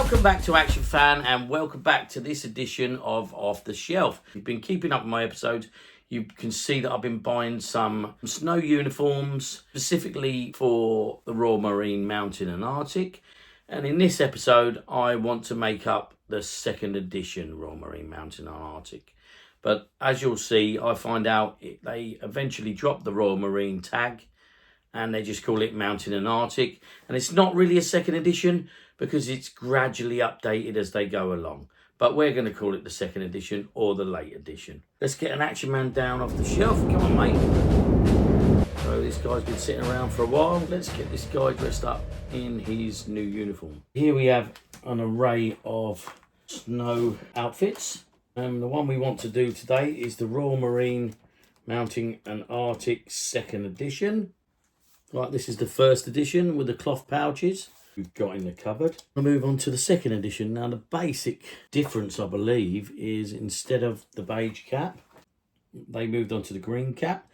Welcome back to Action Fan, and welcome back to this edition of Off the Shelf. If you've been keeping up with my episodes, you can see that I've been buying some snow uniforms, specifically for the Royal Marine Mountain and Arctic. And in this episode, I want to make up the second edition Royal Marine Mountain and Arctic. But as you'll see, I find out they eventually dropped the Royal Marine tag and they just call it Mountain and Arctic. And it's not really a second edition because it's gradually updated as they go along. But we're going to call it the second edition or the late edition. Let's get an Action Man down off the shelf. Come on, mate. So this guy's been sitting around for a while. Let's get this guy dressed up in his new uniform. Here we have an array of snow outfits. And the one we want to do today is the Royal Marine Mountain and Arctic second edition. Right, this is the first edition with the cloth pouches we've got in the cupboard. I'll move on to the second edition. Now the basic difference, I believe, is instead of the beige cap, they moved on to the green cap.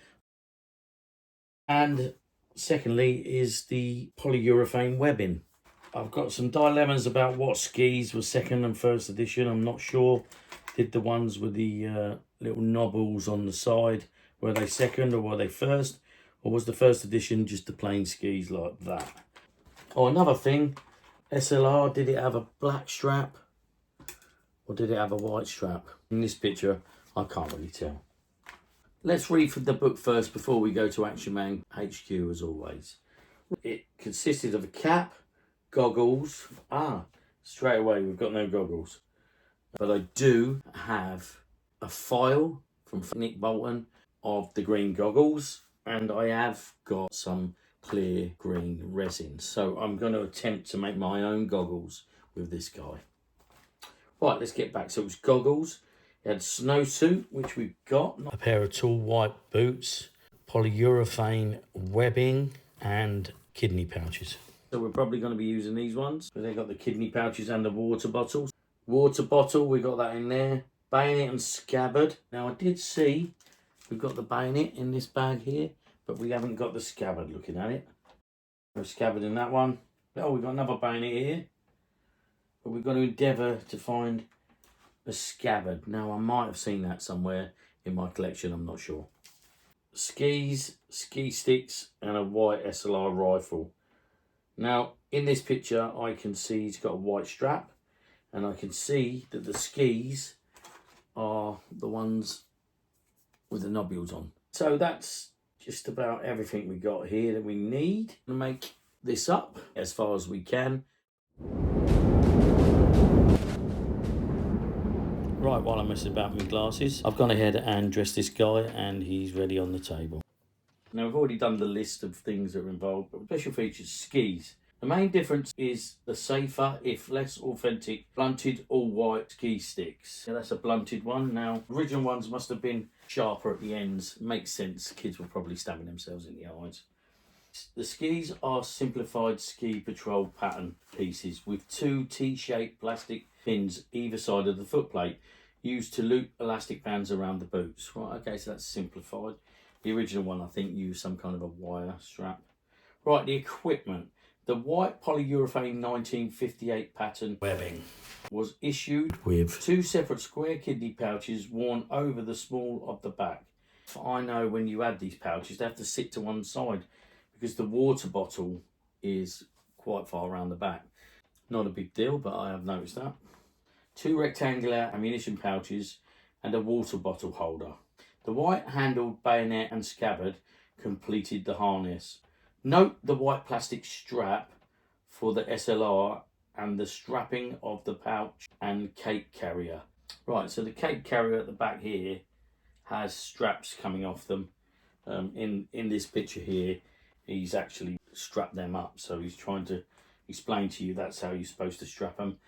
And secondly is the polyurethane webbing. I've got some dilemmas about what skis were second and first edition. I'm not sure. Did the ones with the little knobbles on the side, were they second or were they first? Or was the first edition just the plain skis like that? Oh, another thing, SLR, did it have a black strap or did it have a white strap? In this picture, I can't really tell. Let's read from the book first before we go to Action Man HQ as always. It consisted of a cap, goggles. Straight away we've got no goggles. But I do have a file from Nick Bolton of the green goggles. And I have got some clear green resin. So I'm going to attempt to make my own goggles with this guy. Right, let's get back. So it was goggles. It had snowsuit, which we've got. A pair of tall white boots, polyurethane webbing, and kidney pouches. So we're probably going to be using these ones. So they've got the kidney pouches and the water bottles. Water bottle, we got that in there. Bayonet and scabbard. Now I did see we've got the bayonet in this bag here, but we haven't got the scabbard looking at it. No scabbard in that one. Oh, we've got another bayonet here. But we've got to endeavour to find a scabbard. Now, I might have seen that somewhere in my collection, I'm not sure. Skis, ski sticks, and a white SLR rifle. Now, in this picture, I can see it's got a white strap, and I can see that the skis are the ones with the nobules on. So that's just about everything we got here that we need to make this up as far as we can. Right, while I'm messing about with my glasses, I've gone ahead and dressed this guy and he's ready on the table. Now I've already done the list of things that are involved, but special features, skis. The main difference is the safer, if less authentic, blunted all-white ski sticks. Yeah, that's a blunted one. Now, original ones must have been sharper at the ends. Makes sense. Kids were probably stabbing themselves in the eyes. The skis are simplified ski patrol pattern pieces with two T-shaped plastic pins either side of the footplate used to loop elastic bands around the boots. Right, okay, so that's simplified. The original one, I think, used some kind of a wire strap. Right, the equipment. The white polyurethane 1958 pattern webbing was issued with two separate square kidney pouches worn over the small of the back. I know when you add these pouches, they have to sit to one side because the water bottle is quite far around the back. Not a big deal, but I have noticed that. Two rectangular ammunition pouches and a water bottle holder. The white handled bayonet and scabbard completed the harness. Note the white plastic strap for the SLR and the strapping of the pouch and cape carrier. Right, so the cape carrier at the back here has straps coming off them. In this picture here, he's actually strapped them up. So he's trying to explain to you that's how you're supposed to strap them.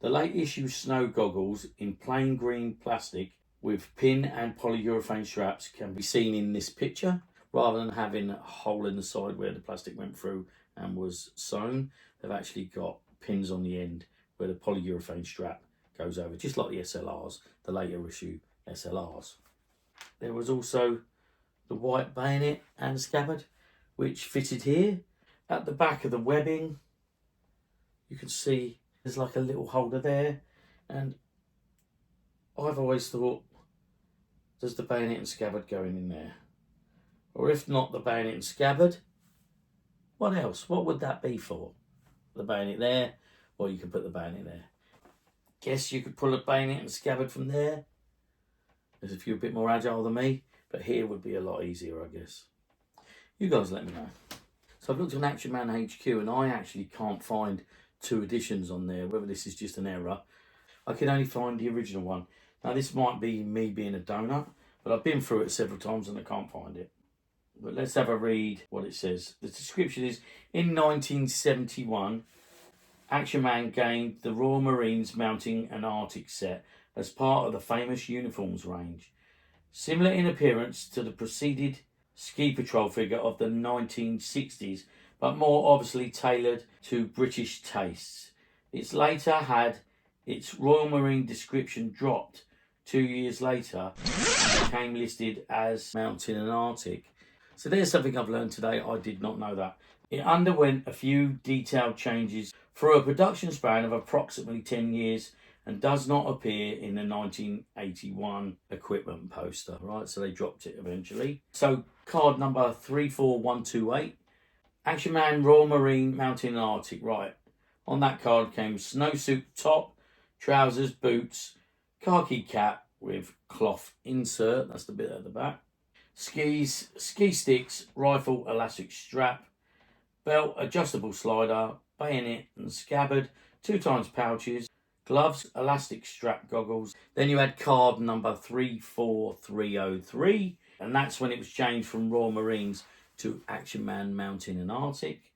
The late issue snow goggles in plain green plastic with pin and polyurethane straps can be seen in this picture. Rather than having a hole in the side where the plastic went through and was sewn, they've actually got pins on the end where the polyurethane strap goes over, just like the SLRs, the later issue SLRs. There was also the white bayonet and scabbard, which fitted here. At the back of the webbing, you can see There's like a little holder there, and I've always thought, does the bayonet and scabbard go in there? Or if not the bayonet and scabbard, what else? What would that be for? The bayonet there, or you could put the bayonet there. Guess you could pull a bayonet and scabbard from there, as if you're a bit more agile than me, but here would be a lot easier, I guess. You guys let me know. So I've looked on Action Man HQ and I actually can't find 2 editions on there, whether this is just an error. I can only find the original one. Now this might be me being a donut, but I've been through it several times and I can't find it. But let's have a read what it says. The description is, in 1971, Action Man gained the Royal Marines mounting an Arctic set as part of the famous uniforms range. Similar in appearance to the preceded ski patrol figure of the 1960s, but more obviously tailored to British tastes. It's later had its Royal Marine description dropped 2 years later and became listed as mounting an Arctic. So there's something I've learned today. I did not know that. It underwent a few detailed changes for a production span of approximately 10 years and does not appear in the 1981 equipment poster, right? So they dropped it eventually. So card number 34128, Action Man Royal Marine mounting an Arctic, right? On that card came snowsuit top, trousers, boots, khaki cap with cloth insert, that's the bit at the back, skis, ski sticks, rifle, elastic strap, belt, adjustable slider, bayonet and scabbard, 2 times pouches, gloves, elastic strap goggles. Then you had card number 34303, and that's when it was changed from Royal Marines to Action Man mounting an Arctic.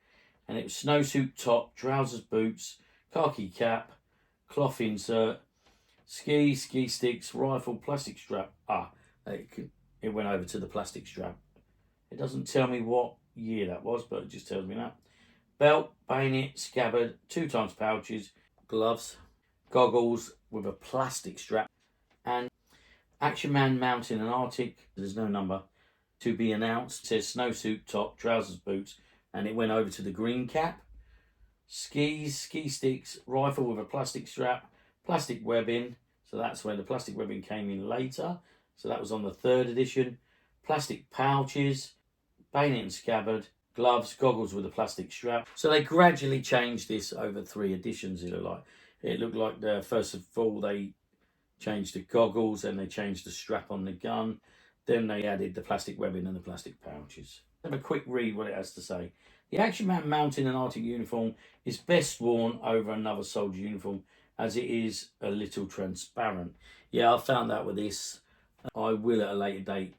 And it was snowsuit top, trousers, boots, khaki cap, cloth insert, ski sticks, rifle, plastic strap. It went over to the plastic strap. It doesn't tell me what year that was, but it just tells me that. Belt, bayonet, scabbard, 2 times pouches, gloves, goggles with a plastic strap, and Action Man mounting an Arctic. There's no number to be announced. It says snowsuit top, trousers, boots, and it went over to the green cap. Skis, ski sticks, rifle with a plastic strap, plastic webbing. So that's when the plastic webbing came in later. So that was on the 3rd edition. Plastic pouches, bayonet and scabbard, gloves, goggles with a plastic strap. So they gradually changed this over 3 editions, it looked like. It looked like first of all they changed the goggles, and they changed the strap on the gun. Then they added the plastic webbing and the plastic pouches. Have a quick read what it has to say. The Action Man mounting an Arctic uniform is best worn over another soldier uniform as it is a little transparent. Yeah, I found that with this. I will at a later date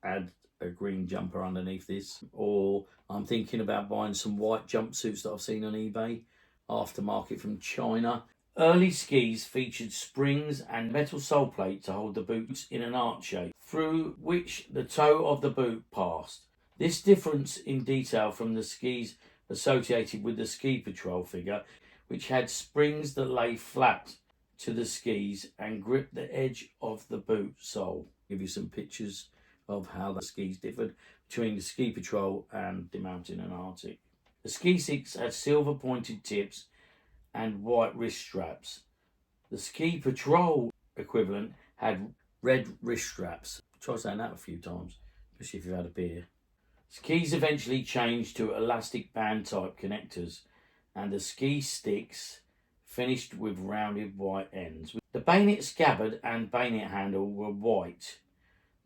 add a green jumper underneath this, or I'm thinking about buying some white jumpsuits that I've seen on eBay, aftermarket from China. Early skis featured springs and metal sole plate to hold the boots in an arch shape, through which the toe of the boot passed. This difference in detail from the skis associated with the ski patrol figure, which had springs that lay flat to the skis and gripped the edge of the boot sole. I'll give you some pictures of how the skis differed between the ski patrol and the mountain and Arctic. The ski sticks had silver pointed tips and white wrist straps. The ski patrol equivalent had red wrist straps. Try saying that a few times, especially if you've had a beer. Skis eventually changed to elastic band type connectors, and the ski sticks finished with rounded white ends. The bayonet scabbard and bayonet handle were white.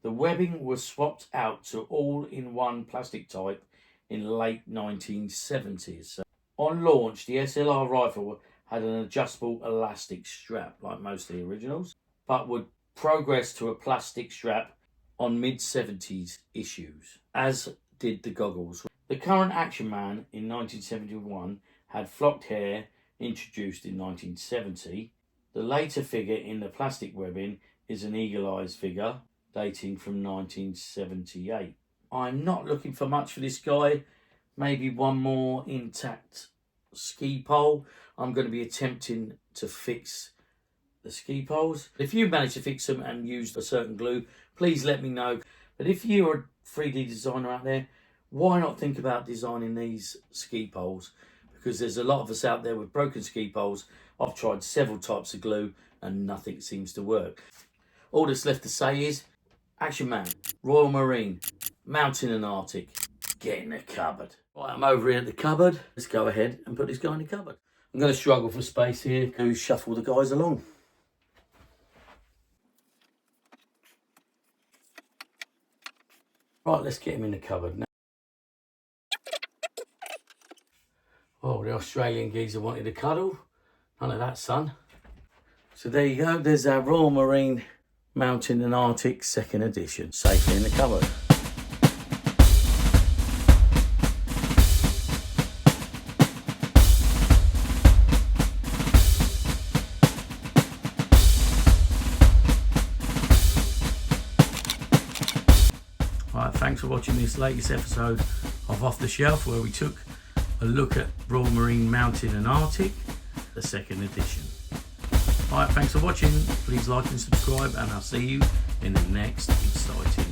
The webbing was swapped out to all-in-one plastic type in late 1970s. So on launch, the SLR rifle had an adjustable elastic strap, like most of the originals, but would progress to a plastic strap on mid-70s issues, as did the goggles. The current Action Man in 1971 had flocked hair, introduced in 1970. The later figure in the plastic webbing is an eagle-eyes figure dating from 1978. I'm not looking for much for this guy. Maybe one more intact ski pole. I'm going to be attempting to fix the ski poles. If you manage to fix them and use a certain glue, please let me know. But if you're a 3D designer out there, why not think about designing these ski poles? Because there's a lot of us out there with broken ski poles I've tried several types of glue and nothing seems to work. All that's left to say is, Action Man, Royal Marine, Mountain and Arctic, get in the cupboard. Right, I'm over here at the cupboard. Let's go ahead and put this guy in the cupboard. I'm going to struggle for space here to shuffle the guys along. Right, let's get him in the cupboard now. Oh, the Australian geezer wanted a cuddle. None of that, son. So there you go. There's our Royal Marine Mountain and Arctic 2nd edition. Safely in the cupboard. Right, thanks for watching this latest episode of Off the Shelf, where we took a look at Royal Marine Mountain and Arctic, the 2nd edition. Alright, thanks for watching. Please like and subscribe, and I'll see you in the next exciting